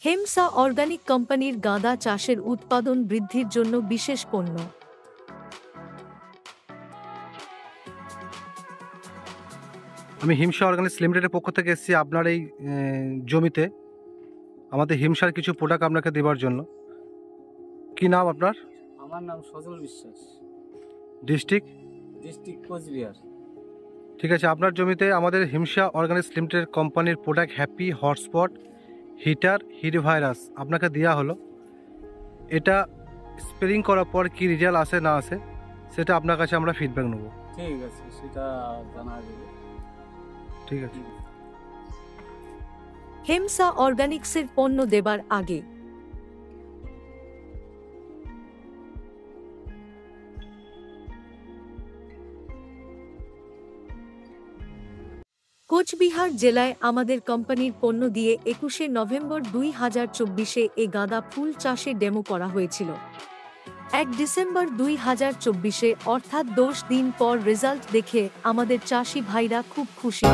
হেমসা organic কোম্পানির গাঁদা চাষের উৎপাদন বৃদ্ধির জন্য বিশেষ পণ্য। আমি হিমসা অর্গানিক্স লিমিটেডের পক্ষ থেকে এসেছি আপনার এই জমিতে আমাদের হিমসার কিছু প্রোডাক্ট আপনাকে দেওয়ার জন্য। কি নাম আপনার? আমার নাম সজল বিশ্বাস, ডিস্ট্রিক্ট কোচবিহার। ঠিক আছে, আপনার জমিতে আমাদের হিমসা অর্গানিক্স লিমিটেড কোম্পানির product happy hotspot heater hit virus আপনাকে দেওয়া হলো। এটা স্প্রেইং করার পর কি রেজাল্ট আসে না আসে সেটা আপনার কাছে আমরা ফিডব্যাক নেব। ঠিক আছে, সেটা জানা যাবে। ঠিক আছে। হেমসা অর্গানিক্সের পণ্য দেবার আগে কোচবিহার জেলায় আমাদের কোম্পানির পণ্য দিয়ে 21শে নভেম্বর 2024-এ এ গাঁদা ফুল চাষে ডেমো করা হয়েছিল। 1 ডিসেম্বর 2024-এ অর্থাৎ 10 দিন পর রেজাল্ট দেখে আমাদের চাষি ভাইরা খুব খুশি।